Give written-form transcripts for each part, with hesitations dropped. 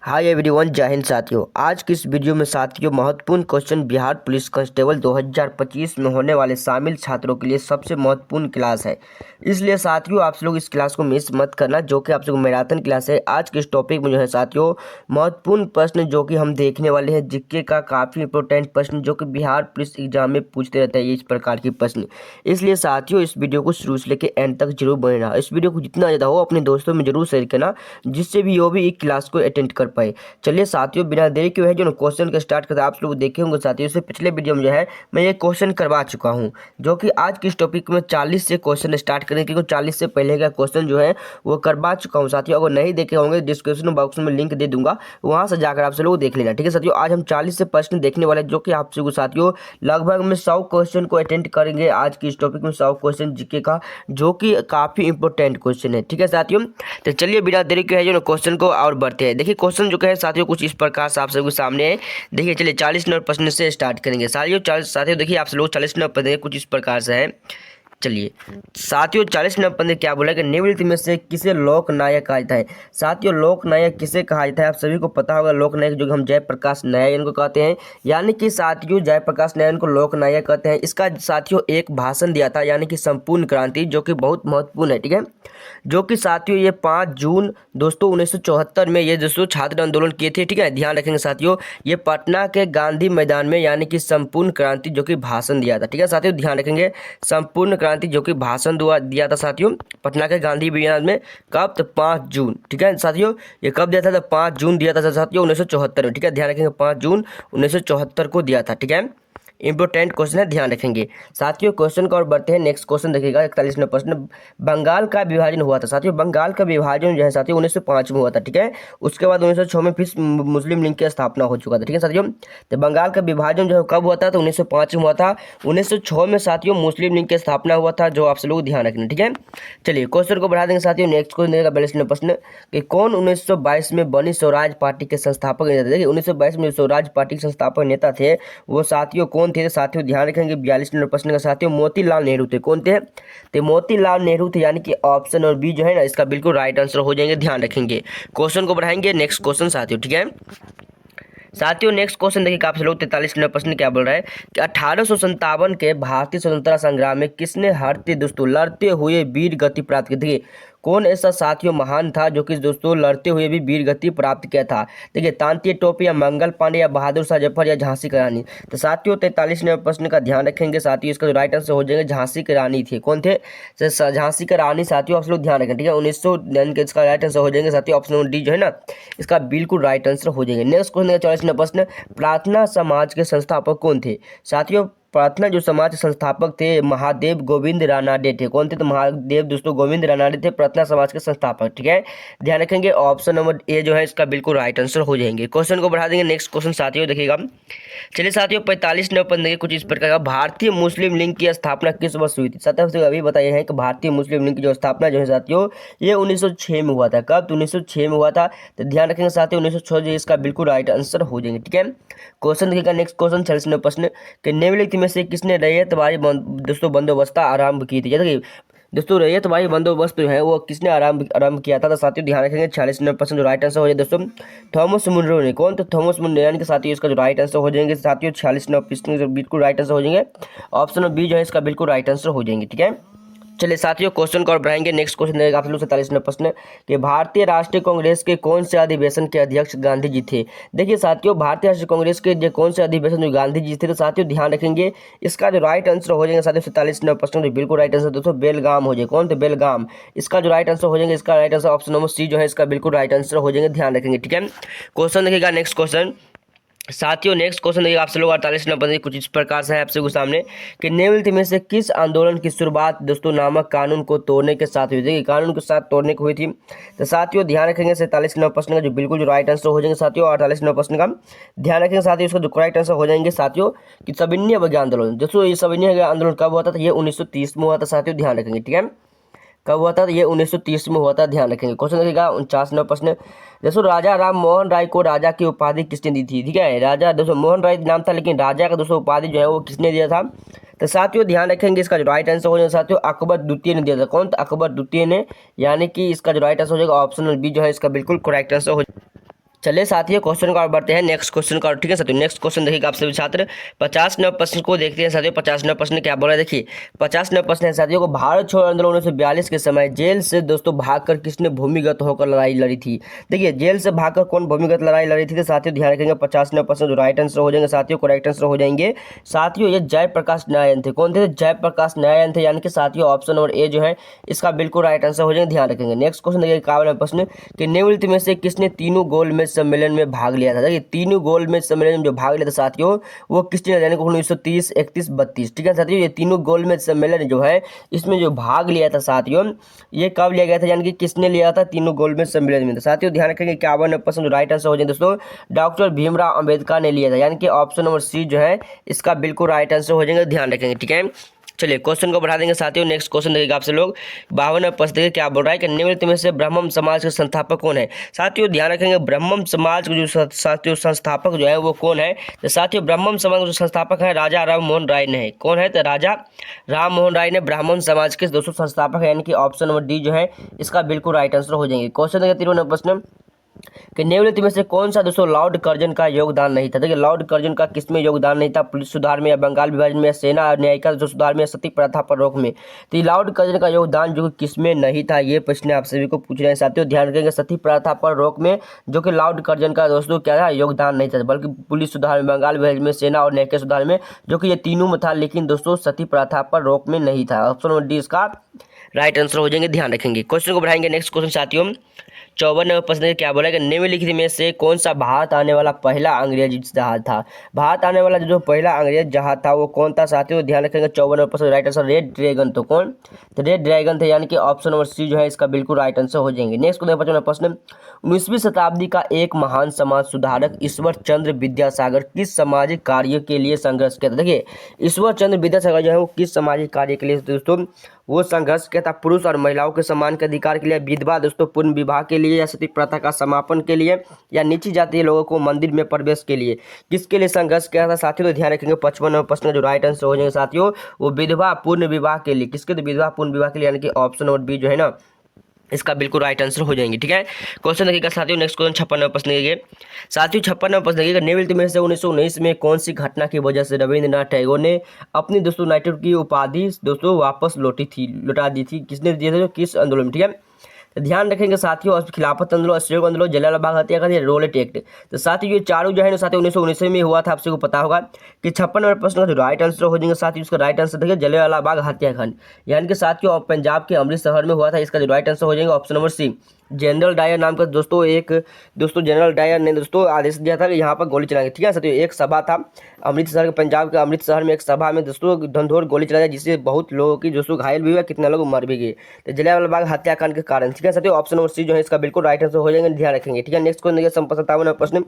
Hi everyone, जय हिंद साथियों। आज की इस वीडियो में साथियों महत्वपूर्ण क्वेश्चन बिहार पुलिस कांस्टेबल 2025 में होने वाले शामिल छात्रों के लिए सबसे महत्वपूर्ण क्लास है। इसलिए साथियों आप लोग इस क्लास को मिस मत करना, जो कि आप लोग मैराथन क्लास है। आज के इस टॉपिक में जो है साथियों महत्वपूर्ण प्रश्न जो कि हम देखने वाले हैं, जीके का काफ़ी इंपॉर्टेंट प्रश्न जो कि बिहार पुलिस एग्जाम में पूछते रहते हैं इस प्रकार के प्रश्न। इसलिए साथियों इस वीडियो को शुरू से लेकर एंड तक जरूर बने रहा। इस वीडियो को जितना ज़्यादा हो अपने दोस्तों में जरूर शेयर करना, जिससे भी वो भी एक क्लास को अटेंड कर पाए। चलिए साथियों बिना देरी के है जो क्वेश्चन का स्टार्ट करते हैं। आप लोग देखे होंगे साथियों से पिछले वीडियो में जो है मैं ये क्वेश्चन करवा चुका हूं, जो कि आज की इस टॉपिक में 40 से क्वेश्चन स्टार्ट करेंगे, क्योंकि 40 से पहले का क्वेश्चन जो है वो करवा चुका हूं साथियों। अगर नहीं देखे होंगे डिस्क्रिप्शन बॉक्स में लिंक दे दूंगा, वहां से जाकर आप लोग देख लेना। ठीक है साथियों, आज हम 40 से प्रश्न देखने वाले हैं, जो कि आप लोग साथियों लगभग में 100 क्वेश्चन को अटेंड करेंगे। आज की इस टॉपिक में 100 क्वेश्चन जीके का, जो कि काफी इंपॉर्टेंट क्वेश्चन है। ठीक है साथियों, तो चलिए बिना देरी के है जो क्वेश्चन को और बढ़ते हैं। देखिए क्वेश्चन जो है साथियों कुछ इस प्रकार से आप सबके सामने है। देखिए चलिए 40 नंबर प्रश्न से स्टार्ट करेंगे साथियों। देखिए आप लोग 40 नंबर प्रश्न कुछ इस प्रकार से है। चलिए साथियों 40 नंबर प्रश्न क्या बोला कि निम्नलिखित में से किसे लोक नायक कहा जाता है। साथियों लोक नायक किसे कहा जाता है, आप सभी को पता होगा। लोक नायक जो कि हम जयप्रकाश नारायण इनको कहते हैं, यानी कि साथियों जयप्रकाश नारायण को लोक नायक कहते हैं। इसका साथियों एक भाषण दिया था, यानी कि संपूर्ण क्रांति, जो कि बहुत महत्वपूर्ण है। ठीक है, जो कि साथियों ये 5 जून दोस्तों 1974 में ये दोस्तों छात्र आंदोलन किए थे। ठीक है, ध्यान रखेंगे साथियों, ये पटना के गांधी मैदान में, यानी कि संपूर्ण क्रांति जो कि भाषण दिया था। ठीक है साथियों, ध्यान रखेंगे संपूर्ण क्रांति जो कि भाषण दिया था साथियों पटना के गांधी मैदान में। कब? तो 5 जून। ठीक है साथियों, ये कब दिया था? तो 5 जून दिया था साथियों 1974 में। ठीक है, ध्यान रखेंगे 5 जून 1974 को दिया था। ठीक है, इंपॉर्टेंट क्वेश्चन है, ध्यान रखेंगे साथियों। क्वेश्चन को और बढ़ते हैं। नेक्स्ट क्वेश्चन देखिएगा 41 नंबर प्रश्न, बंगाल का विभाजन हुआ था साथियों। बंगाल का विभाजन जो है साथियों 1905 में हुआ था। ठीक है, उसके बाद 1906 में फिर मुस्लिम लीग की स्थापना हो चुका था। ठीक है साथियों, तो बंगाल का विभाजन जो है कब हुआ था? तो 1905 में हुआ था। 1906 में साथियों मुस्लिम लीग की स्थापना हुआ था, जो आप लोग ध्यान रखना। ठीक है, चलिए क्वेश्चन को बढ़ा देंगे साथियों। नेक्स्ट क्वेश्चन देगा 42 नंबर प्रश्न कि कौन 1922 में बनी स्वराज पार्टी के संस्थापक नेता थे। देखिए 1922 में स्वराज पार्टी के संस्थापक नेता थे वो साथियों कौन थे? साथियों ध्यान रखेंगे 42 नंबर प्रश्न का साथियों मोतीलाल नेहरू थे। कौन थे? तो मोतीलाल नेहरू थे, यानी कि ऑप्शन और बी जो है ना इसका बिल्कुल राइट आंसर हो जाएंगे। ध्यान रखेंगे, क्वेश्चन को बढ़ाएंगे। नेक्स्ट क्वेश्चन साथियों, ठीक है साथियों, नेक्स्ट क्वेश्चन देखिए आप लोग 43 नंबर प्रश्न क्या बोल रहा है कि 1857 के भारतीय स्वतंत्रता संग्राम में किसने हरते दोस्तों लड़ते हुए वीर गति प्राप्त की थी। कौन ऐसा साथियों महान था जो कि दोस्तों लड़ते हुए भी वीर गति प्राप्त किया था? देखिए तांतिया टोपे या मंगल पांडे या बहादुर शाह जफर या झांसी की रानी। तो साथियों 43 नंबर प्रश्न का ध्यान रखेंगे साथियों, इसका जो राइट आंसर हो जाएगा झांसी की रानी थी। कौन थे? झांसी की रानी साथियों आप लोग ध्यान रखें। ठीक है, 1900 के इसका राइट आंसर हो जाएंगे साथियों ऑप्शन नंबर डी जो है ना इसका बिल्कुल राइट आंसर हो जाएंगे। नेक्स्ट क्वेश्चन 44 नंबर प्रश्न, प्रार्थना समाज के संस्थापक कौन थे? साथियों प्रार्थना जो समाज के संस्थापक थे महादेव गोविंद रानाडे थे। कौन थे? तो महादेव दोस्तों गोविंद रानाडे थे प्रार्थना समाज के संस्थापक। ठीक है, ध्यान रखेंगे ऑप्शन नंबर ए जो है इसका बिल्कुल राइट आंसर हो जाएंगे। क्वेश्चन को बढ़ा देंगे। नेक्स्ट क्वेश्चन साथियों देखिएगा, चलिए साथियों 45 नंबर पर कुछ इस प्रकार का, भारतीय मुस्लिम लीग की स्थापना किस वर्ष हुई थी? साथियों अभी बताए हैं कि भारतीय मुस्लिम लीग की जो स्थापना जो है साथियों ये 1906 में हुआ था। कब? तो 1906 में हुआ था। तो ध्यान रखेंगे साथियों 1906 जो इसका बिल्कुल राइट आंसर हो जाएंगे। ठीक है, क्वेश्चन देखिएगा। नेक्स्ट क्वेश्चन 46 नंबर प्रश्न कि निम्नलिखित में से किसने रैयतवाड़ी दोस्तों बंदोबस्त आरंभ की थी? जैसे दोस्तों रैयतवाड़ी बंदोबस्त जो है वो किसने आरंभ किया था? तो साथियों ध्यान रखेंगे 46 नंबर प्रश्न जो राइट आंसर हो जाए दोस्तों थॉमस मुनरो ने। कौन? तो थॉमस मुनरो, यानी कि साथियों इसका जो राइट आंसर हो जाएंगे साथियों 46 नंबर प्रश्न जो बिल्कुल राइट आंसर हो जाएंगे ऑप्शन बी जो है इसका बिल्कुल राइट आंसर हो जाएंगे। ठीक है, चलिए साथियों क्वेश्चन को और बढ़ाएंगे। नेक्स्ट क्वेश्चन देगा आप लोग 47 नंबर प्रश्न कि भारतीय राष्ट्रीय कांग्रेस के कौन से अधिवेशन के अध्यक्ष गांधी जी थे? देखिए साथियों भारतीय राष्ट्रीय कांग्रेस के जो कौन से अधिवेशन जो गांधी जी थे, तो साथियों ध्यान रखेंगे इसका जो राइट आंसर हो जाएगा साथियों 47 नंबर प्रश्न जो बिल्कुल राइट आंसर दोस्तों बेलगाम हो जाए। कौन? तो बेलगाम, इसका जो राइट आंसर हो जाएगा इसका right answer option number C जो है इसका बिल्कुल राइट आंसर हो जाएंगे। ध्यान रखेंगे। ठीक है, क्वेश्चन देखिएगा। नेक्स्ट क्वेश्चन साथियों नेक्स्ट क्वेश्चन देखिए आप लोग 48 नंबर कुछ इस प्रकार से है आपसे सामने कि निम्नलिखित में से किस आंदोलन की शुरुआत दोस्तों नामक कानून को तोड़ने के साथ हुई थी? कानून के साथ तोड़ने की हुई थी। तो साथियों ध्यान रखेंगे 47 नंबर प्रश्न का जो बिल्कुल जो राइट आंसर हो जाएंगे साथियों 48 नंबर प्रश्न का ध्यान रखेंगे साथियों इसका जो करेक्ट आंसर हो जाएंगे साथियों कि सविनय अवज्ञा आंदोलन। दोस्तों ये सविनय अवज्ञा आंदोलन कब हुआ था? ये 1930 में हुआ था साथियों, ध्यान रखेंगे। ठीक है, कब हुआ था? ये 1930 में हुआ था, ध्यान रखेंगे। क्वेश्चन देखिएगा 49 नंबर प्रश्न, दोस्तों राजा राम मोहन राय को राजा की उपाधि किसने दी थी? ठीक है, राजा दोस्तों मोहन राय नाम था, लेकिन राजा का दोस्तों उपाधि जो है वो किसने दिया था? तो साथियों ध्यान रखेंगे इसका जो राइट आंसर हो जाएगा साथियों अकबर द्वितीय ने दिया था। कौन? तो अकबर द्वितीय ने, यानी कि इसका जो राइट आंसर हो जाएगा ऑप्शन बी जो है इसका बिल्कुल करेक्ट आंसर हो चलिए साथियों क्वेश्चन का और बढ़ते हैं नेक्स्ट क्वेश्चन का। ठीक है साथियों, नेक्स्ट क्वेश्चन देखिएगा आप सभी छात्र 50 नंबर को देखते हैं साथियों। 50 नंबर क्या बोला है, देखिए 50 नंबर है साथियों को, भारत छोड़ो आंदोलन 1942 के समय जेल से दोस्तों भागकर किसने भूमिगत होकर लड़ाई लड़ी थी। देखिए जेल से भागकर कौन भूमिगत लड़ाई लड़ी थी, तो साथियों ध्यान रखेंगे 50 जो राइट आंसर हो जाएंगे साथियों, करेक्ट आंसर हो जाएंगे साथियों, ये जयप्रकाश नारायण थे। कौन थे, जयप्रकाश नारायण थे, यानी कि साथियों ऑप्शन नंबर ए जो है इसका बिल्कुल राइट आंसर हो जाएंगे। ध्यान रखेंगे। नेक्स्ट क्वेश्चन देखिए 51 प्रश्न कि निम्नलिखित में से किसने तीनों गोलमेज सम्मेलन में भाग लिया था। देखिए तीनों गोलमेज सम्मेलन में जो भाग लिया था साथियों वो किसने, यानी कि 1930, 31, 32। ठीक है साथियों, ये तीनों गोलमेज सम्मेलन जो है इसमें जो भाग लिया था साथियों, ये कब लिया गया था, यानी कि किसने लिया था तीनों गोलमेज सम्मेलन में। तो साथियों ध्यान रखेंगे 51% जो राइट आंसर हो जाए दोस्तों डॉक्टर भीमराव अंबेडकर ने लिया था, यानी कि ऑप्शन नंबर सी जो है इसका बिल्कुल राइट आंसर हो जाएगा। ध्यान रखेंगे। ठीक है, चलिए क्वेश्चन को बढ़ा देंगे साथियों। नेक्स्ट क्वेश्चन देखिएगा आपसे लोग 52 प्रश्न देखिए क्या बोल रहा है कि निम्नलिखित में से ब्रह्मम समाज के संस्थापक कौन है। साथियों ध्यान रखेंगे ब्रह्मम समाज के जो साथियों संस्थापक जो है वो कौन है, तो साथियों ब्रह्मम समाज के जो संस्थापक है राजा राम मोहन राय ने है। कौन है, तो राजा राम मोहन राय ने ब्राह्मण समाज के दोस्तों संस्थापक है, यानी कि ऑप्शन नंबर डी जो है इसका बिल्कुल राइट आंसर हो जाएंगे। क्वेश्चन देखिए 53 प्रश्न कि निम्नलिखित में से कौन सा दोस्तों लॉर्ड कर्जन का योगदान नहीं था। देखिए लॉर्ड कर्जन का किसमें योगदान नहीं था, पुलिस सुधार में या बंगाल विभाजन में या सेना न्यायिका जो सुधार में या सती प्रथा पर रोक में। तो ये लॉर्ड कर्जन का योगदान जो किसमें नहीं था, ये प्रश्न आप सभी को पूछ रहे हैं साथियों। ध्यान रखेंगे सती प्रथा पर रोक में जो कि लॉर्ड कर्जन का दोस्तों क्या था, योगदान नहीं था, बल्कि पुलिस सुधार में, बंगाल विभाजन में, सेना और न्यायिका सुधार में, जो कि ये तीनों में था, लेकिन दोस्तों सती प्रथा पर रोक में नहीं था। ऑप्शन नंबर डी इसका राइट आंसर हो जाएंगे। ध्यान रखेंगे। क्वेश्चन को बढ़ाएंगे। नेक्स्ट क्वेश्चन साथियों 54 नंबर प्रश्न क्या बोला कि निम्नलिखित में से कौन सा भारत आने वाला पहला अंग्रेजी जहाज था। भारत आने वाला जो पहला अंग्रेज जहाज था वो कौन था साथियों, ध्यान रखेंगे। 54 नंबर प्रश्न राइट आंसर रेड ड्रैगन। तो कौन, तो रेड ड्रैगन थे, यानी कि ऑप्शन नंबर सी जो है इसका बिल्कुल राइट आंसर हो जाएंगे। नेक्स्ट 55 प्रश्न 19वीं शताब्दी का एक महान समाज सुधारक ईश्वर चंद्र विद्यासागर किस सामाजिक कार्य के लिए संघर्ष किया था। देखिए ईश्वर चंद्र विद्यासागर जो है वो किस सामाजिक कार्य के लिए दोस्तों वो संघर्ष किया था, पुरुष और महिलाओं के समान के अधिकार के लिए, विधवा दोस्तों पूर्ण विवाह के लिए, या सती प्रथा का समापन के लिए, या नीची जाति लोगों को मंदिर में प्रवेश के लिए, किसके लिए संघर्ष किया था साथियों। तो ध्यान रखेंगे 55 प्रश्न जो राइट आंसर हो जाएंगे साथियों वो विधवा पूर्ण विवाह के लिए। किसके, तो विधवा पूर्ण विवाह के लिए, यानी कि ऑप्शन नंबर बी जो है ना इसका बिल्कुल राइट आंसर हो जाएंगे। ठीक है, क्वेश्चन देखिएगा साथियों। नेक्स्ट क्वेश्चन 56 प्रश्न देखिए साथियों। 56 प्रश्न देखिएगा निम्नलिखित में से 1919 में कौन सी घटना की वजह से रविंद्रनाथ टैगोर ने अपनी दोस्तों नाइटहुड की उपाधि दोस्तों वापस लौटा दी थी, किसने दिए थे, किस आंदोलन में। ठीक है, तो ध्यान रखेंगे साथियों खिलाफत आंदोलन, असहयोग आंदोलन, जलियांवाला बाग हत्याकांड, रोलेट एक्ट। तो साथियों ये चारों जो है ना साथियों 1919 में हुआ था, आपसे को पता होगा कि 56 नंबर प्रश्न का जो राइट आंसर हो जाएंगे साथियों उसका राइट आंसर देखिए जलियांवाला बाग हत्याकांड, यानी कि साथियों पंजाब के अमृतसर शहर में हुआ था। इसका जो राइट आंसर हो जाएगा option number C. General Dyer नाम का दोस्तों एक दोस्तों जनरल डायर ने दोस्तों आदेश दिया था कि यहाँ पर गोली चलाएंगे। ठीक है साथियों, एक सभा था अमृतसर के, पंजाब के अमृतसर में एक सभा में दोस्तों धनधोर गोली चलाया जिससे बहुत लोगों की दोस्तों घायल भी हुआ, कितने लोग मर भी गए, तो जलियांवाला बाग हत्याकांड के कारण। ठीक है साथियों, ऑप्शन नंबर सी जो है इसका बिल्कुल राइट आंसर हो जाएंगे। ध्यान रखेंगे। ठीक है, नेक्स्ट क्वेश्चन देखिए 57वां प्रश्न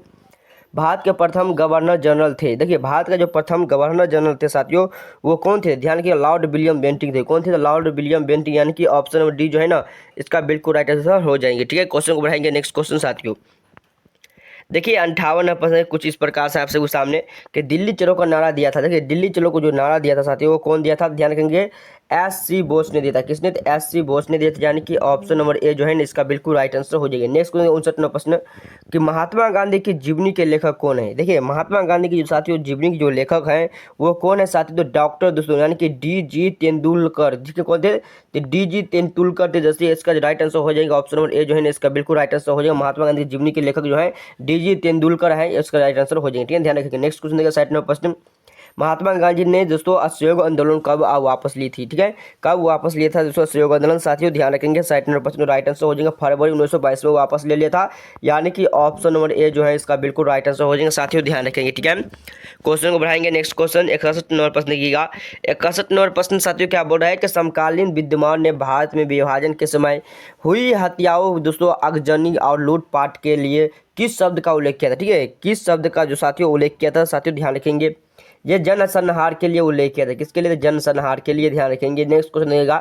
भारत के प्रथम गवर्नर जनरल थे। देखिए भारत का जो प्रथम गवर्नर जनरल थे साथियों वो कौन थे, ध्यान रखिए लॉर्ड विलियम बेंटिंग थे। कौन थे, लॉर्ड विलियम बेंटिंग, यानी कि ऑप्शन नंबर डी जो है ना इसका बिल्कुल राइट आंसर हो जाएंगे। ठीक है, क्वेश्चन को बढ़ाएंगे। नेक्स्ट क्वेश्चन साथियों देखिए 58 प्रश्न कुछ इस प्रकार से आपसे सामने कि दिल्ली चलो का नारा दिया था। देखिए दिल्ली चलो को जो नारा दिया था साथियों वो कौन दिया था, ध्यान रखेंगे एस.सी. बोस ने दिया था। किसने, तो एस.सी. बोस ने दिया था, यानी कि ऑप्शन नंबर ए जो है ना इसका बिल्कुल राइट आंसर हो जाएगा। नेक्स्ट 59वां प्रश्न कि महात्मा गांधी की जीवनी के लेखक कौन है। देखिए महात्मा गांधी की जो साथियों जीवनी के जो लेखक हैं वो कौन है साथियों, तो डॉक्टर दोस्तों यानी कि डी.जी. तेंदुलकर। ठीक है, कौन थे, तो डी.जी. तेंदुलकर थे। जैसे इसका राइट आंसर हो जाएगा ऑप्शन नंबर ए जो है ना इसका बिल्कुल राइट आंसर हो जाएगा। महात्मा गांधी की जीवनी के लेखक जो है डी.जी. तेंदुलकर है, इसका राइट आंसर हो जाएगा। ठीक है, ध्यान रखिएगा। नेक्स्ट क्वेश्चन देखिए 60वां प्रश्न महात्मा गांधी ने दोस्तों असहयोग आंदोलन कब वापस ली थी। ठीक है, कब वापस लिया था दोस्तों असहयोग आंदोलन, साथियों ध्यान रखेंगे 60% राइट आंसर हो जाएगा फरवरी 1922 में वापस ले लिया था, यानी कि ऑप्शन नंबर ए जो है इसका बिल्कुल राइट आंसर हो जाएगा। साथियों ध्यान रखेंगे। ठीक है, क्वेश्चन को बढ़ाएंगे। नेक्स्ट क्वेश्चन 61 नंबर प्रश्न देखिएगा। 61 नंबर प्रश्न साथियों क्या बोल रहा है कि समकालीन विद्यमान ने भारत में विभाजन के समय हुई हत्याओं दोस्तों आगजनी और लूटपाट के लिए किस शब्द का उल्लेख किया था। ठीक है, किस शब्द का जो साथियों उल्लेख किया था, साथियों ध्यान रखेंगे ये जनसंहार के लिए उल्लेख किया था। किसके लिए, जनसंहार के लिए, ध्यान रखेंगे। नेक्स्ट क्वेश्चन रहेगा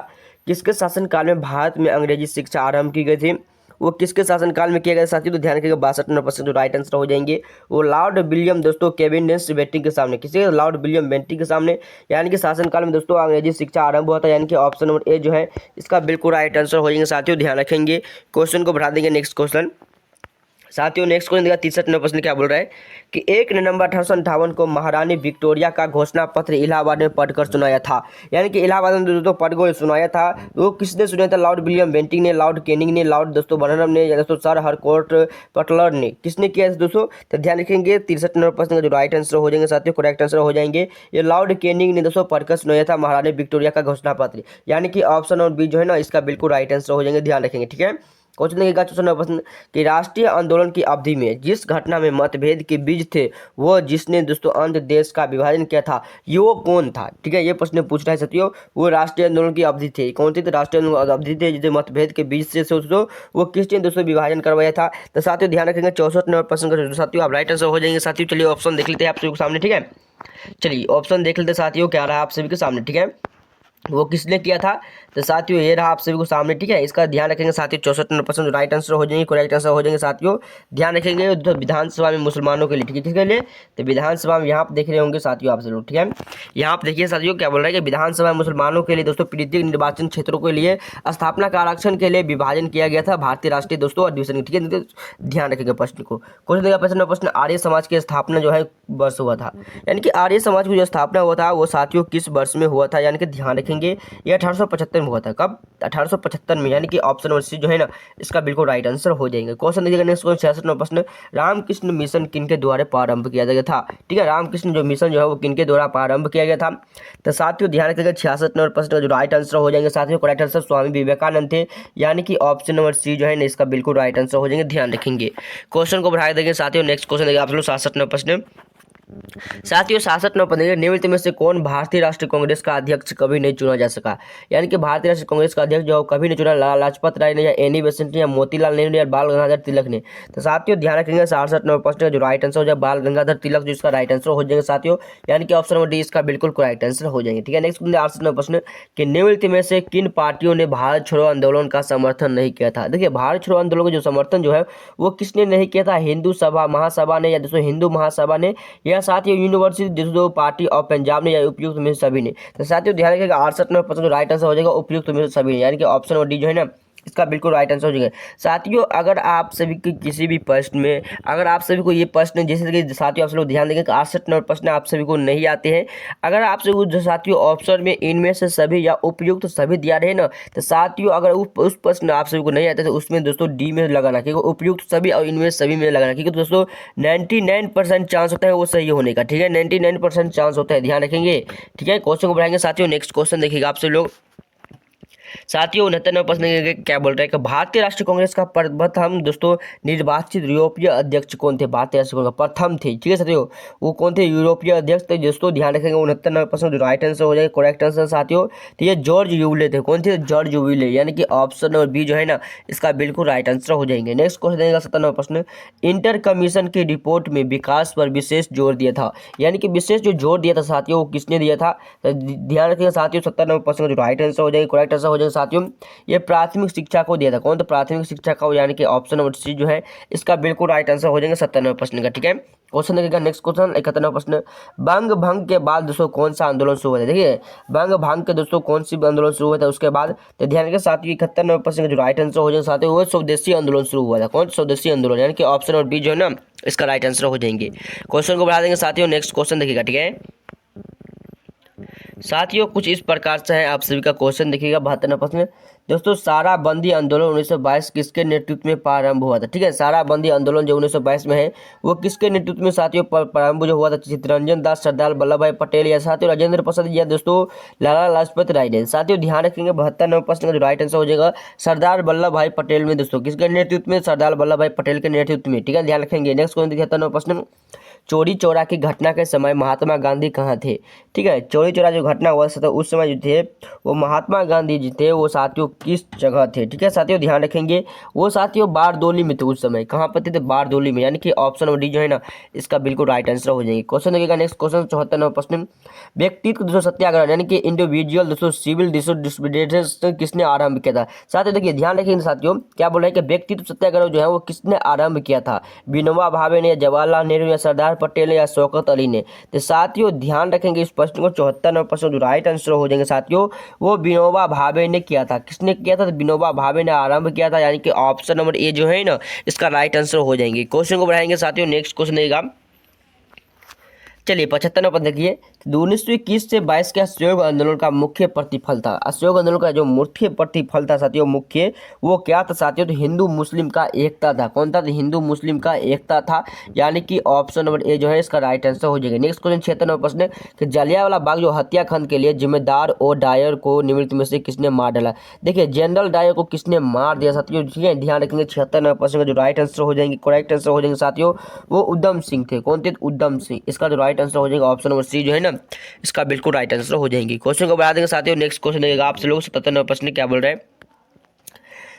किसके शासनकाल में भारत में अंग्रेजी शिक्षा आरंभ की गई थी, वो किसके शासनकाल में किया गया साथियों, तो ध्यान रखिएगा 62% जो राइट आंसर हो जाएंगे वो लॉर्ड विलियम दोस्तों केबिनेट बेंटिंग के सामने। किसी लॉर्ड विलियम बेंटिंग के सामने, यानी कि शासनकाल में दोस्तों अंग्रेजी शिक्षा आरंभ हुआ था, यानी कि ऑप्शन नंबर ए जो है इसका बिल्कुल राइट आंसर हो जाएंगे। साथियों ध्यान रखेंगे। क्वेश्चन को बढ़ा देंगे। नेक्स्ट क्वेश्चन साथियों नेक्स्ट क्वेश्चन देखा 63 नंबर प्रश्न क्या बोल रहा है कि 1 नवंबर 1858 को महारानी विक्टोरिया का घोषणा पत्र इलाहाबाद में पढ़कर सुनाया था। यानी कि इलाहाबाद में दोस्तों पढ़कर सुनाया था, वो किसने सुनाया था? लॉर्ड विलियम बेंटिंक ने, लॉर्ड कैनिंग ने, लॉर्ड दोस्तों बर्नम ने, या दोस्तों सर हरकोर्ट बटलर ने, किसने किया है दोस्तों? तो ध्यान रखेंगे 63 नंबर प्रश्न का जो राइट आंसर हो जाएंगे साथियों, करेक्ट आंसर हो जाएंगे ये लॉर्ड कैनिंग ने दोस्तों पढ़कर सुनाया था महारानी विक्टोरिया का घोषणा पत्र। यानी कि ऑप्शन और बी जो है ना इसका बिल्कुल राइट आंसर हो जाएंगे, ध्यान रखेंगे। ठीक है, क्वेश्चन देखिएगा 64 नंबर प्रश्न कि राष्ट्रीय आंदोलन की अवधि में जिस घटना में मतभेद के बीज थे वो जिसने दोस्तों आंध्र देश का विभाजन किया था ये वो कौन था? ठीक है, ये प्रश्न पूछ रहा है साथियों, वो राष्ट्रीय आंदोलन की अवधि थे, कौन सी? तो राष्ट्रीय अवधि थे जिसे मतभेद के बीच से दोस्तों वो किसने दोस्तों विभाजन करवाया था? तो साथियों ध्यान रखेंगे 64 नंबर प्रश्न का साथियों आप राइट आंसर हो जाएंगे साथियों। चलिए ऑप्शन देख लेते हैं आप सभी के सामने। ठीक है, चलिए ऑप्शन देख लेते हैं साथियों क्या रहा आप सभी के सामने। ठीक है, वो किसने किया था? तो साथियों ये रहा आप सभी को सामने। ठीक है, इसका ध्यान रखेंगे साथियों 64 नंबर प्रश्न राइट आंसर हो जाएंगे, करेक्ट आंसर हो जाएंगे साथियों। ध्यान रखेंगे तो विधानसभा में मुसलमानों के लिए, ठीक है, किसके लिए? तो विधानसभा में यहाँ आप देख रहे होंगे साथियों आप लोग। ठीक है, यहाँ आप देखिए साथियों क्या बोल रहा है कि विधानसभा में मुसलमानों के लिए दोस्तों प्रत्येक निर्वाचन क्षेत्रों के लिए स्थापना का आरक्षण के लिए विभाजन किया गया था भारतीय राष्ट्रीय दोस्तों अधिवेशन। ठीक है, ध्यान रखेंगे प्रश्न को। क्वेश्चन देगा प्रश्न आर्य समाज की स्थापना जो है वर्ष हुआ था, यानी कि आर्य समाज की जो स्थापना हुआ था वो साथियों किस वर्ष में हुआ था? यानी कि ध्यान रखेंगे ये 1875 में हुआ था। कब? 1875 में, यानी कि ऑप्शन नंबर सी जो है ना इसका बिल्कुल राइट आंसर हो जाएंगे। क्वेश्चन देखिएगा नेक्स्ट क्वेश्चन 66 नंबर प्रश्न रामकृष्ण मिशन किनके द्वारा प्रारंभ किया गया था? ठीक है, रामकृष्ण जो मिशन जो है वो किनके द्वारा प्रारंभ किया गया था? तो साथियों ध्यान रखिएगा 66 नंबर प्रश्न का जो राइट आंसर हो जाएंगे साथियों, करेक्ट आंसर स्वामी विवेकानंद थे, यानी कि ऑप्शन नंबर सी जो है ना इसका बिल्कुल राइट आंसर हो जाएंगे, ध्यान रखेंगे। क्वेश्चन को बढ़ा देंगे साथियों। नेक्स्ट क्वेश्चन देखिए आप लोग 67 नंबर प्रश्न साथियों 67 नंबर प्रश्न निम्नलिखित में से कौन भारतीय राष्ट्रीय कांग्रेस का अध्यक्ष कभी नहीं चुना जा सका? यानी कि भारतीय राष्ट्रीय कांग्रेस का अध्यक्ष जो कभी नहीं चुना, लाला लाजपत राय ने या एनी बेसेंट ने या मोतीलाल नेहरू या बाल गंगाधर तिलक ने। तो साथियों ध्यान रखेंगे 67 नंबर प्रश्न का जो राइट आंसर हो जाए बाल गंगाधर तिलक जो इसका राइट आंसर हो जाएंगे साथियों, यानी कि ऑप्शन नंबर डी इसका बिल्कुल करेक्ट आंसर हो जाएंगे। ठीक है, नेक्स्ट 68 नंबर प्रश्न कि निम्नलिखित में से किन पार्टियों ने भारत छोड़ो आंदोलन का समर्थन नहीं किया था? देखिए भारत छोड़ो आंदोलन का जो समर्थन जो है वो किसने नहीं किया था? हिंदू सभा महासभा ने, या दोस्तों हिंदू महासभा ने, या साथियों यूनिवर्सिटी जो पार्टी ऑफ पंजाब ने, या उपयुक्त में सभी ने। तो साथियों ध्यान रखिएगा 68 नंबर प्रश्न राइट आंसर हो जाएगा उपयुक्त में सभी ने, यानी कि ऑप्शन नंबर डी जो है ना इसका बिल्कुल राइट आंसर हो जाएगा। साथियों अगर आप सभी के किसी भी प्रश्न में अगर आप सभी को ये प्रश्न जैसे कि साथियों आप लोग ध्यान देंगे कि 68 नंबर प्रश्न आप सभी को नहीं आते हैं, अगर आप सभी को साथियों ऑप्शन में इनमें से सभी या उपयुक्त सभी दिया रहे ना, तो साथियों अगर उस प्रश्न आप सभी को नहीं आते तो उसमें दोस्तों डी में लगाना, क्योंकि उपयुक्त सभी और इनमें सभी में लगाना, क्योंकि दोस्तों 99% चांस होता है वो सही होने का। ठीक है, 99% चांस होता है, ध्यान रखेंगे। ठीक है, क्वेश्चन को बढ़ाएंगे साथियों। नेक्स्ट क्वेश्चन देखिएगा आप सभी लोग साथियों 69 नंबर प्रश्न क्या बोल रहे हैं कि भारतीय राष्ट्रीय कांग्रेस का प्रथम दोस्तों निर्वाचित यूरोपीय अध्यक्ष कौन थे? भारतीय राष्ट्रीय कांग्रेस का प्रथम थे, ठीक है साथियों, वो कौन थे? यूरोपीय अध्यक्ष थे दोस्तों, ध्यान रखेंगे 69 नंबर प्रश्न राइट आंसर हो जाएगा, करेक्ट आंसर साथियों। तो ये जॉर्ज यूले थे, कौन थे? जॉर्ज यूले, यानी कि ऑप्शन नंबर बी जो है ना इसका बिल्कुल राइट आंसर हो जाएंगे। नेक्स्ट क्वेश्चन देगा 70 नंबर प्रश्न इंटर कमीशन की रिपोर्ट में विकास पर विशेष जोर दिया था, यानी कि विशेष जो जोर दिया था साथियों वो किसने दिया था? तो ध्यान रखिएगा साथियों 70 नंबर प्रश्न जो राइट आंसर हो जाएंगे, करेक्ट आंसर हो जाएगा साथियों, ये प्राथमिक शिक्षा को दिया था। कौन? तो प्राथमिक शिक्षा का, यानी कि ऑप्शन नंबर सी जो है इसका बिल्कुल राइट आंसर हो जाएगा 70 नंबर प्रश्न का। ठीक है, क्वेश्चन देखिएगा नेक्स्ट क्वेश्चन 71 नंबर प्रश्न बंग भंग के बाद दोस्तों कौन सा आंदोलन शुरू हुआ था? देखिए बंग भंग के दोस्तों कौन सी आंदोलन शुरू हुआ था उसके बाद? तो ध्यान रखिए साथियों 71 नंबर प्रश्न का जो राइट आंसर हो जाएगा साथियों वो स्वदेशी आंदोलन शुरू हुआ था। कौन? स्वदेशी आंदोलन, यानी कि ऑप्शन नंबर बी जो है ना इसका राइट आंसर हो जाएंगे। क्वेश्चन को बढ़ा देंगे साथियों। नेक्स्ट क्वेश्चन देखिएगा। ठीक है साथियों कुछ इस प्रकार से है, आप सभी का क्वेश्चन देखिएगा 72 नंबर प्रश्न दोस्तों सारा बंदी आंदोलन 1922 किसके नेतृत्व में प्रारंभ हुआ था? ठीक है, सारा बंदी आंदोलन जो 1922 में है वो किसके नेतृत्व में साथियों प्रारंभ जो हुआ था? चित्तरंजन दास, सरदार वल्लभ भाई पटेल, या साथियों राजेंद्र प्रसाद, या दोस्तों लाला लाजपत राय ने। साथियों ध्यान रखेंगे 72 नंबर प्रश्न का जो राइट आंसर हो जाएगा सरदार वल्लभ भाई पटेल में दोस्तों, किसके नेतृत्व में? सरदार वल्लभ भाई पटेल के नेतृत्व में। ठीक है, ध्यान रखेंगे। नेक्स्ट क्वेश्चन 73 नंबर प्रश्न चोरी चौरा की घटना के समय महात्मा गांधी कहाँ थे? ठीक है, चोरी चौरा जो घटना हुआ था उस समय जो थे वो महात्मा गांधी जी थे वो साथियों किस जगह थे? ठीक है साथियों ध्यान रखेंगे, वो साथियों बारदोली में थे उस समय। कहाँ पर थे? बारदोली में, यानी कि ऑप्शन नंबर डी जो है ना इसका बिल्कुल राइट आंसर हो जाएंगे। क्वेश्चन देखिएगा नेक्स्ट क्वेश्चन 74 नंबर प्रश्न व्यक्तित्व दोस्तों सत्याग्रह यानी कि इंडिविजुअल दोस्तों सिविल डिसोबीडियंस किसने आरंभ किया था? साथियों देखिए ध्यान रखेंगे साथियों क्या बोल रहे हैं कि व्यक्तित्व सत्याग्रह जो है वो किसने आरंभ किया था? विनोबा भावे ने, या जवाहरलाल नेहरू, या सरदार पटेल ने, या शौकत अली ने। तो साथियों ध्यान रखेंगे इस प्रश्न को 74 नंबर प्रश्न जो राइट आंसर हो जाएंगे साथियों वो विनोबा भावे ने किया था। किसने किसने किया था? तो विनोबा भावे ने आरंभ किया था, यानी कि ऑप्शन नंबर ए जो है ना इसका राइट आंसर हो जाएंगे। क्वेश्चन को बढ़ाएंगे साथियों, नेक्स्ट क्वेश्चन रहेगा। चलिए 75 नंबर देखिए, 1921 से 22 के असहयोग आंदोलन का मुख्य प्रतिफल था। असहयोग आंदोलन का जो मुख्य प्रतिफल था साथियों, मुख्य वो क्या था साथियों? तो हिंदू मुस्लिम का एकता था। कौन था? तो हिंदू मुस्लिम का एकता था, यानी कि ऑप्शन नंबर ए जो है इसका राइट आंसर हो जाएगा। नेक्स्ट क्वेश्चन 76 नंबर प्रश्न कि जलियांवाला बाग जो हत्याकांड के लिए जिम्मेदार और डायर को निम्नलिखित में से किसने मार डाला? देखिए जनरल डायर को किसने मार दिया साथियों? ठीक है, ध्यान रखेंगे 76 नंबर प्रश्न का जो राइट आंसर हो जाएंगे, करेक्ट आंसर हो जाएंगे साथियों, वो उधम सिंह थे। कौन थे? उधम सिंह। इसका जो राइट आंसर हो जाएगा ऑप्शन नंबर सी जो है ना इसका बिल्कुल राइट आंसर हो जाएंगे। क्वेश्चन को बढ़ा देंगे साथियों, नेक्स्ट क्वेश्चन देगा आपसे लोग 77 नंबर प्रश्न क्या बोल रहे हैं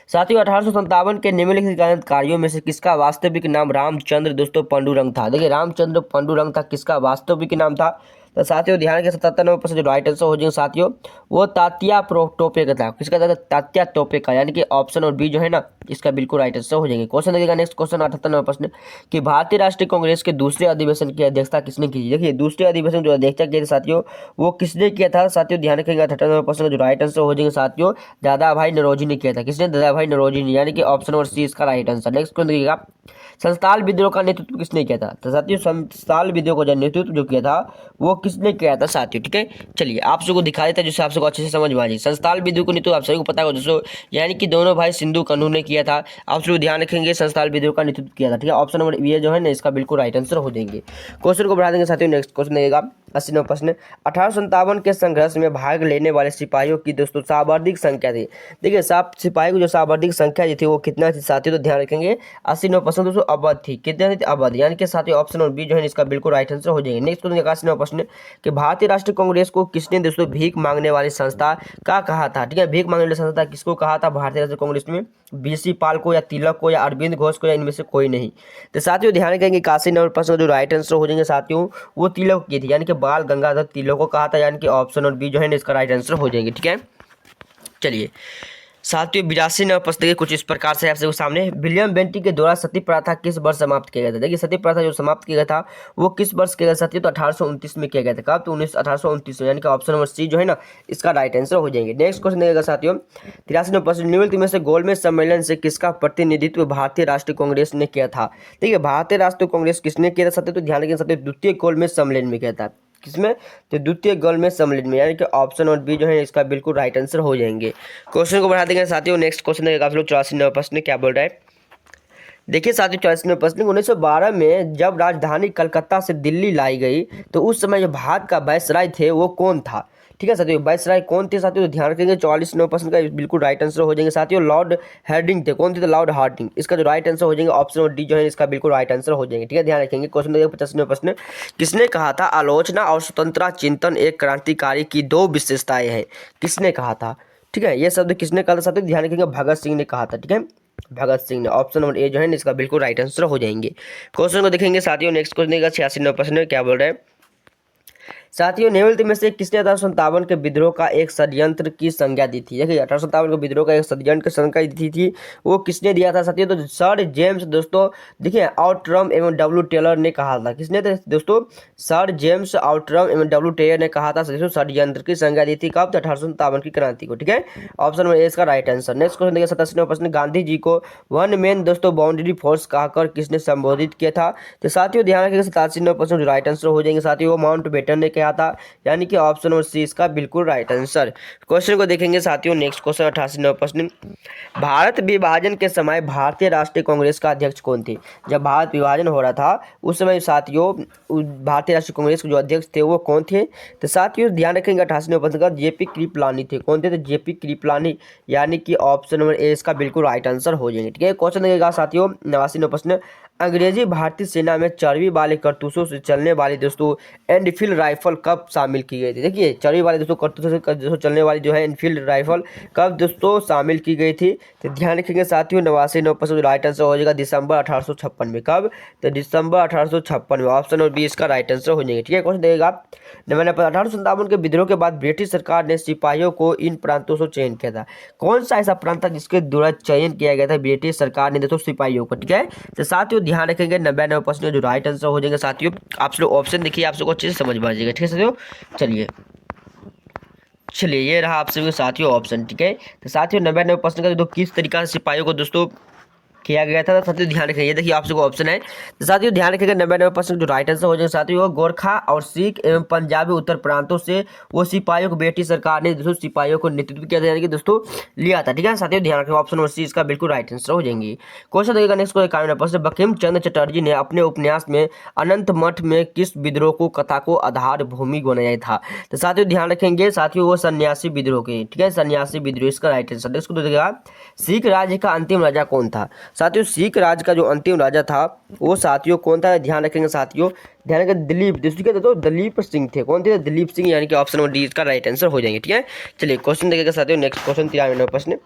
साथियों? 1857 के निम्नलिखित कार्यों में से किसका वास्तविक नाम रामचंद्र दोस्तों पांडुरंग था? देखिए रामचंद्र पांडुरंग था, किसका वास्तविक नाम था? तो साथियों ध्यान के 77 नंबर प्रश्न जो राइट आंसर हो जाएंगे साथियों, वो तात्या टोपे का था। किसका था? तात्या टोपे का, यानी कि ऑप्शन और बी जो है ना इसका बिल्कुल राइट आंसर हो जाएंगे। क्वेश्चन देखिएगा नेक्स्ट क्वेश्चन 78 नंबर प्रश्न कि भारतीय राष्ट्रीय कांग्रेस के दूसरे अधिवेशन की अध्यक्षता किसने की? देखिए दूसरे अधिवेशन जो अध्यक्षता किए थे साथियों, वो किसने किया था साथियों? ध्यान रखेंगे 78 नंबर प्रश्न का जो राइट आंसर हो जाएंगे साथियों, दादा भाई नौरोजी ने किया था। किसने? दादा भाई नौरोजी ने, यानी कि ऑप्शन नंबर सी इसका राइट आंसर। नेक्स्ट क्वेश्चन देखिएगा, संस्थाल विद्रोह का नेतृत्व किसने किया था? तो साथियों संस्थाल विद्रोह का जो नेतृत्व जो किया था वो किसने किया था साथियों? ठीक है, चलिए आप सबको दिखा देता है जिससे आप सबको अच्छे से समझ में आ जाए। संस्थाल विद्रोह को नेतृत्व आप सभी को पता होगा दोस्तों, यानी कि दोनों भाई सिंधु कानू ने किया था। आप सब ध्यान रखेंगे संस्थाल विद्रोह का नेतृत्व किया था। ठीक है, ऑप्शन नंबर ए जो है ना इसका बिल्कुल राइट आंसर हो जाएंगे। क्वेश्चन को बढ़ा देंगे साथियों, नेक्स्ट क्वेश्चन देगा 80 नंबर प्रश्न 1857 के संघर्ष में भाग लेने वाले सिपाहियों की दोस्तों सर्वाधिक संख्या थी। देखिए सिपाही की जो सर्वाधिक संख्या थी वो कितना थी साथियों? तो ध्यान रखेंगे 80 नंबर प्रश्न दोस्तों अवध थी। कितने थी? अवध, यानी कि साथियों ऑप्शन और बी जो है इसका बिल्कुल राइट आंसर हो जाएंगे। नेक्स्ट क्वेश्चन 81 नंबर प्रश्न कि भारतीय राष्ट्रीय कांग्रेस को किसने दोस्तों भीख मांगने वाली संस्था का कहा था? ठीक है, भीख मांगने वाली संस्था किसको कहा था भारतीय राष्ट्रीय कांग्रेस में? बीसी पाल को, या तिलक को, या अरविंद घोष को, या इनमें से कोई नहीं। तो साथियों ध्यान रखेंगे 81 नंबर प्रश्न जो राइट आंसर हो जाएंगे साथियों, वो तिलक की थी, यानी कि बाल गंगाधर तिलक को कहा था, यानी कि ऑप्शन और बी जो है ना इसका राइट आंसर हो जाएंगे। ठीक है, चलिए साथियों 82 नंबर प्रश्न के कुछ इस प्रकार से आपके सामने, विलियम बेंटिक के द्वारा सती प्रथा किस वर्ष समाप्त किया गया था? देखिए सती प्रथा जो समाप्त किया गया था वो किस वर्ष किया गया साथियों? तो 1829 में किया गया था। कब? तो 1829 में, यानी कि ऑप्शन नंबर सी जो है ना इसका राइट आंसर हो जाएंगे। नेक्स्ट क्वेश्चन देगा साथियों 83 नंबर प्रश्न, निम्नलिखित में से गोलमेज सम्मेलन से किसका प्रतिनिधित्व भारतीय राष्ट्रीय कांग्रेस ने किया था? देखिए भारतीय राष्ट्रीय कांग्रेस किसने किया था साथियों? तो ध्यान रखें साथियों द्वितीय गोलमेज सम्मेलन में किया था। किसमें? तो द्वितीय गोलमेज सम्मेलन में, यानी कि ऑप्शन और बी जो है इसका बिल्कुल राइट आंसर हो जाएंगे। क्वेश्चन को बढ़ा देंगे साथियों, नेक्स्ट क्वेश्चन देगा आप लोग 84 नंबर प्रश्न क्या बोल रहा है? देखिए साथियों 84 नंबर प्रश्न 1912 में जब राजधानी कलकत्ता से दिल्ली लाई गई तो उस समय जो भारत का वायसराय थे वो कौन था? ठीक है साथियों, वायसराय कौन थे साथियों? तो ध्यान रखेंगे 44 नंबर प्रश्न का बिल्कुल राइट आंसर हो जाएंगे साथियों, लॉर्ड हार्डिंग थे। कौन थे? तो लॉर्ड हार्डिंग। इसका जो राइट आंसर हो जाएंगे ऑप्शन और डी जो है इसका बिल्कुल राइट आंसर हो जाएंगे। ठीक है, ध्यान रखेंगे। क्वेश्चन देखिए 50 नंबर प्रश्न, किसने कहा था आलोचना और स्वतंत्रता चिंतन एक क्रांतिकारी की दो विशेषताएं हैं? किसने कहा था? ठीक है, ये शब्द किसने कहा था साथियों? ध्यान रखेंगे भगत सिंह ने कहा था। ठीक है, भगत सिंह ने, ऑप्शन नंबर ए जो है इसका बिल्कुल राइट आंसर हो जाएंगे। क्वेश्चन को देखेंगे साथियों, नेक्स्ट क्वेश्चन देगा 86 नंबर प्रश्न क्या बोल रहे हैं साथियों, निम्नलिखित में से किसने 1857 के विद्रोह का एक षड्यंत्र की संज्ञा दी थी? देखिए 1857 के विद्रोह का एक षड्यंत्र की संज्ञा दी थी, वो किसने दिया था साथियों? तो सर जेम्स दोस्तों, देखिए आउटरम एवं डब्ल्यू टेलर ने कहा था। किसने थे दोस्तों? सर जेम्स आउटरम एवं डब्ल्यू टेलर ने कहा था दोस्तों, षड्यंत्र की संज्ञा दी थी। कब? तो 1857 की क्रांति को। ठीक है, ऑप्शन नंबर ए इसका राइट आंसर। नेक्स्ट क्वेश्चन देखिए 87 नंबर प्रश्न, गांधी जी को वन मैन दोस्तों बाउंड्री फोर्स कहकर किसने संबोधित किया था? तो साथियों ध्यान रखिएगा 87 नंबर प्रश्न जो राइट आंसर हो जाएंगे साथियों, वो माउंट बेटन ने कहा था, यानी कि ऑप्शन नंबर सी इसका बिल्कुल राइट आंसर। क्वेश्चन को देखेंगे साथियों, नेक्स्ट क्वेश्चन 88 नंबर प्रश्न, भारत विभाजन के समय भारतीय राष्ट्रीय कांग्रेस का अध्यक्ष कौन थे? जब भारत विभाजन हो रहा था उस समय साथियों भारतीय राष्ट्रीय कांग्रेस के जो अध्यक्ष थे वो कौन थे? तो साथियों ध्यान रखेंगे 88 नंबर प्रश्न का जेपी कृपलानी थे। कौन थे? तो जेपी कृपलानी, यानी कि ऑप्शन नंबर ए इसका बिल्कुल राइट आंसर हो जाएंगे। ठीक है, क्वेश्चन देगा साथियों 89 नंबर प्रश्न, अंग्रेजी भारतीय सेना में चर्बी वाले कारतूसों से चलने वाली दोस्तों एनफील्ड राइफल कब शामिल की गई थी? देखिए चर्बी वाले दोस्तों कारतूसों से चलने वाली जो है एनफील्ड राइफल कब दोस्तों शामिल की गई थी? तो ध्यान रखेंगे साथियों 89% राइट आंसर हो जाएगा दिसंबर 1856 में। कब? तो दिसंबर 1856 में, ऑप्शन और बी इसका राइट आंसर हो जाएंगे। ठीक है, क्वेश्चन देगा 1857 के विद्रोह के बाद ब्रिटिश सरकार ने सिपाहियों को इन प्रांतों से चयन किया था। कौन सा ऐसा प्रांत था जिसके द्वारा चयन किया गया था ब्रिटिश सरकार ने दोस्तों सिपाहियों को? ठीक है, तो साथियों ध्यान रखेंगे 99% जो राइट आंसर हो जाएगा साथियों। आप लोग ऑप्शन देखिए, आप लोग अच्छे से समझ में आ जाएगा। ठीक है साथियों, चलिए चलिए ये रहा आप सभी के साथियों ऑप्शन, ठीक है। तो साथियों 99% का जो किस तरीका से सिपाहियों को दोस्तों किया गया था, तो साथियों ध्यान रखिए, ये देखिए आपसे को ऑप्शन है। तो साथियों ध्यान रखिएगा 99% जो राइट आंसर हो जाएगा साथियों वो गोरखा और सिख एवं पंजाबी उत्तर प्रांतों से वो सिपाहियों को ब्रिटिश सरकार ने दोस्तों सिपाहियों को नेतृत्व किया था, यानी कि दोस्तों लिया था, ठीक है। साथियों ध्यान रखिएगा ऑप्शन नंबर सी इसका बिल्कुल राइट आंसर हो जाएंगे। क्वेश्चन देखिएगा नेक्स्ट को 91%। बंकिम चंद्र चटर्जी ने अपने उपन्यास में अनंत मठ में किस विद्रोह को कथा को आधार भूमि बनाया था? तो साथियों ध्यान रखेंगे साथियों वो सन्यासी विद्रोह के, ठीक है, सन्यासी विद्रोह इसका राइट आंसर। नेक्स्ट को देखिएगा सिख राज्य का अंतिम राजा कौन था? साथियों सिख राज्य का जो अंतिम राजा था वो साथियों कौन था? ध्यान रखेंगे साथियों, ध्यान रखेंगे दिलीप, दूसरी तो दलीप सिंह थे। कौन थे? दिलीप सिंह, यानी कि ऑप्शन नंबर डी इसका राइट आंसर हो जाएंगे, ठीक है। चलिए क्वेश्चन देखिएगा साथियों नेक्स्ट क्वेश्चन 93 प्रश्न।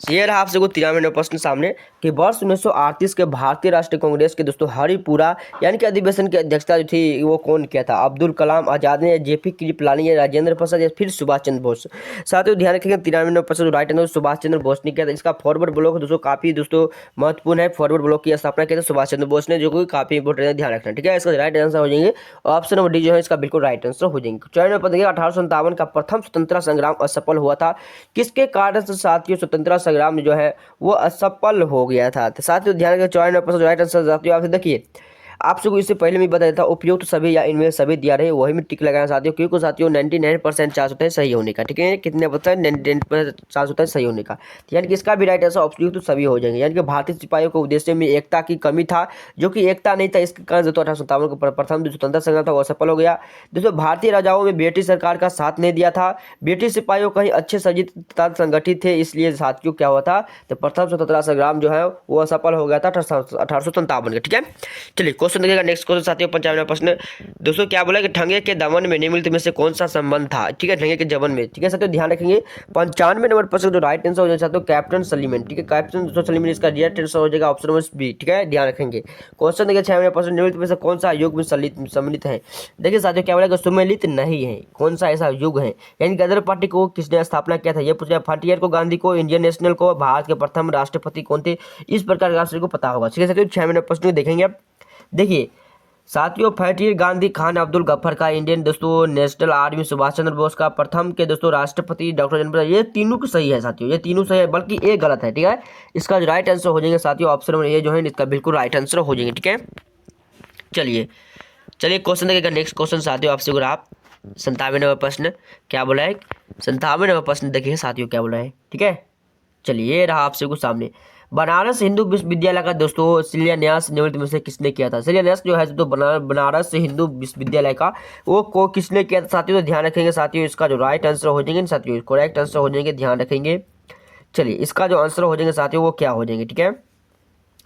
ये रहा आपसे को 93 प्रश्न सामने कि वर्ष 1938 के भारतीय राष्ट्रीय कांग्रेस के दोस्तों हरिपुरा यानी कि अधिवेशन की अध्यक्षता जो थी वो कौन किया था? अब्दुल कलाम आजाद ने, जेपी कृपलानी, राजेंद्र प्रसाद या फिर सुभाष चंद्र बोस? साथियों ध्यान रखिएगा 93% राइट आंसर सुभाष चंद्र बोस ने किया था। इसका फॉरवर्ड ब्लॉक दोस्तों काफी दोस्तों महत्वपूर्ण है। फॉरवर्ड ब्लॉक की स्थापना किया था सुभाष चंद्र बोस ने, जो कि काफी इंपोर्टेंट है, ध्यान रखना, ठीक है। इसका राइट आंसर हो जाएंगे ऑप्शन नंबर डी जो है इसका बिल्कुल राइट आंसर हो जाएंगे। 1857 का प्रथम स्वतंत्रता संग्राम असफल हुआ था, किसके कारण से साथियों स्वतंत्रता संग्राम जो है वो असफल हो गया था? तो साथियों ध्यान रखिए 94% राइट आंसर साथियों आपसे देखिए आपसे को इससे पहले मैं बताया था उपयुक्त सभी या इनमें सभी दिया रहे वही में टिक लगाना साथियों, क्योंकि साथियों 99% चांस होता है सही होने का, ठीक है। कितने परसेंट? 99% चांस होता है सही होने का, यानी कि इसका भी राइट आंसर उपयुक्त सभी हो जाएंगे। यानी कि भारतीय सिपाहियों के उद्देश्य में एकता की कमी था, जो कि एकता नहीं था, इसके कारण दोस्तों 1857 को प्रथम जो स्वतंत्रता संग्राम था वो असफल हो गया। दोस्तों भारतीय राजाओं में ब्रिटिश सरकार का साथ नहीं दिया था, ब्रिटिश सिपाहियों कहीं अच्छे सज्जित तथा संगठित थे, इसलिए साथियों क्या हुआ था? तो प्रथम स्वतंत्रता संग्राम जो है वो असफल हो गया था 1857 का, ठीक है। चलिए क्वेश्चन देखिएगा नेक्स्ट क्वेश्चन साथियों 95 प्रश्न। दोस्तों क्या बोला कि ठंगे के दमन में निम्नलिखित में से कौन सा संबंध था? ठीक है, ठंगे के जमन में, ठीक है साथियों ध्यान रखेंगे 95 नंबर प्रश्न जो राइट आंसर हो जाएगा साथियों कैप्टन सलीमन, ठीक है। कैप्टन दोस्तों सलीमन इसका राइट आंसर हो जाएगा ऑप्शन नंबर बी, ठीक है, ध्यान रखेंगे। क्वेश्चन देखिए 96 प्रश्न निम्नलिखित में से कौन सा युग में सम्मिलित है? देखिए साथियों क्या बोला कि सम्मिलित नहीं है, कौन सा ऐसा युग है? यानी गदर पार्टी को किसने स्थापना किया था ये पूछा। फ्रंटियर को, गांधी को, इंडियन नेशनल को, भारत के प्रथम राष्ट्रपति कौन थे? इस प्रकार का आप सभी को पता होगा, ठीक है साथियों। 96 नंबर प्रश्न देखेंगे अब देखिए साथियों फ्रंटियर गांधी, खान अब्दुल गफ्फर का, इंडियन दोस्तों नेशनल आर्मी सुभाष चंद्र बोस का, प्रथम के दोस्तों राष्ट्रपति डॉक्टर जन्म, ये तीनों की सही है साथियों, ये तीनों सही है, बल्कि एक गलत है, ठीक है। इसका जो राइट आंसर हो जाएंगे साथियों ऑप्शन नंबर ए जो है इसका बिल्कुल राइट आंसर हो जाएंगे, ठीक है। चलिए क्वेश्चन देखिएगा नेक्स्ट क्वेश्चन साथियों आपसे अगर आप 97 नंबर प्रश्न क्या बोला है? 97 नंबर प्रश्न देखिए साथियों क्या बोला है, ठीक है। चलिए ये रहा आपसे कुछ सामने बनारस हिंदू विश्वविद्यालय का दोस्तों शिलान्यास निम्नलिखित में से किसने किया था? शिलान्यास जो है तो बनारस हिंदू विश्वविद्यालय का वो को किसने किया था साथियों? तो ध्यान रखेंगे साथियों इसका जो राइट आंसर हो जाएंगे साथियों करेक्ट आंसर हो जाएंगे, ध्यान रखेंगे। चलिए इसका जो आंसर हो जाएंगे साथियों वो क्या हो जाएंगे, ठीक है।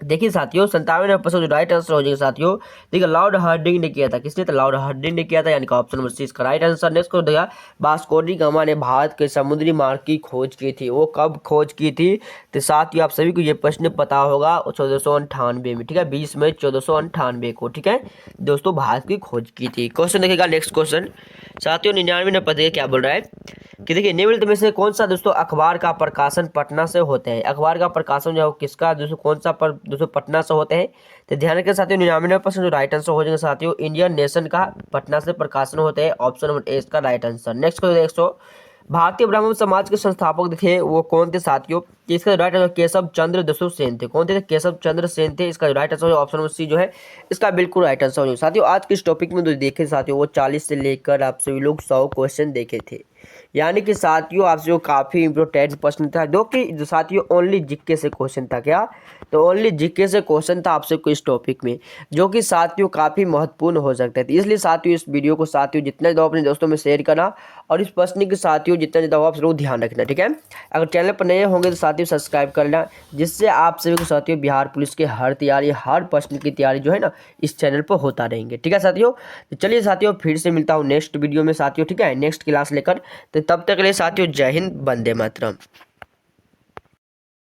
देखिए साथियों 97% जो राइट आंसर हो जाएगा साथियों देखिए लॉर्ड हार्डिंग ने किया था, किसने? तो लॉर्ड हार्डिंग ने किया था, यानी कि ऑप्शन नंबर सी इसका राइट आंसर। नेक्स्ट को देखा वास्को डी गामा ने भारत के समुद्री मार्ग की खोज की थी, वो कब खोज की थी? तो साथियों आप सभी को ये प्रश्न पता होगा 1498 में, ठीक है, 20 मई 1498 को, ठीक है दोस्तों भारत की खोज की थी। क्वेश्चन देखिएगा नेक्स्ट क्वेश्चन साथियों 99 नंबर देखिए क्या बोल रहा है कि देखिए निम्नलिखित में से कौन सा दोस्तों अखबार का प्रकाशन पटना से होता है? अखबार का प्रकाशन जो है किसका दोस्तों कौन सा पर दोस्तों पटना से होते हैं? तो ध्यान रखिए साथियों 99% जो राइट आंसर हो जाएगा साथियों इंडियन नेशन का पटना से प्रकाशन होते हैं, ऑप्शन नंबर ए इसका राइट आंसर। नेक्स्ट क्वेश्चन भारतीय ब्राह्मण समाज के संस्थापक थे वो कौन थे साथियों? इसका राइट आंसर केशव चंद्र दोस्तों सेन थे। कौन थे? केशव चंद्र सेन थे। इसका right answer option number C जो है इसका बिल्कुल राइट आंसर हो साथियों। आज के इस टॉपिक में जो देखे साथियों वो 40 से लेकर आप सभी लोग 100 क्वेश्चन देखे थे, यानी कि साथियों आपसे काफी इंपोर्टेंट प्रश्न था, जो कि साथियों ओनली जीके से क्वेश्चन था। क्या? तो ओनली जीके से क्वेश्चन था आपसे इस टॉपिक में, जो कि साथियों काफी महत्वपूर्ण हो सकते थे। इसलिए साथियों इस वीडियो को साथियों जितना ज़्यादा अपने दोस्तों में शेयर करना और इस प्रश्न के साथियों जितना ज़्यादा आप जरूर ध्यान रखना, ठीक है। अगर चैनल पर नए होंगे तो साथियों सब्सक्राइब करना, जिससे आप सभी को साथियों बिहार पुलिस के हर तैयारी हर प्रश्न की तैयारी जो है ना इस चैनल पर होता रहेंगे, ठीक है साथियों। तो चलिए साथियों फिर से मिलता हूँ नेक्स्ट वीडियो में साथियों, ठीक है, नेक्स्ट क्लास लेकर। तो तब तक के लिए साथियों जय हिंद, वंदे मातरम।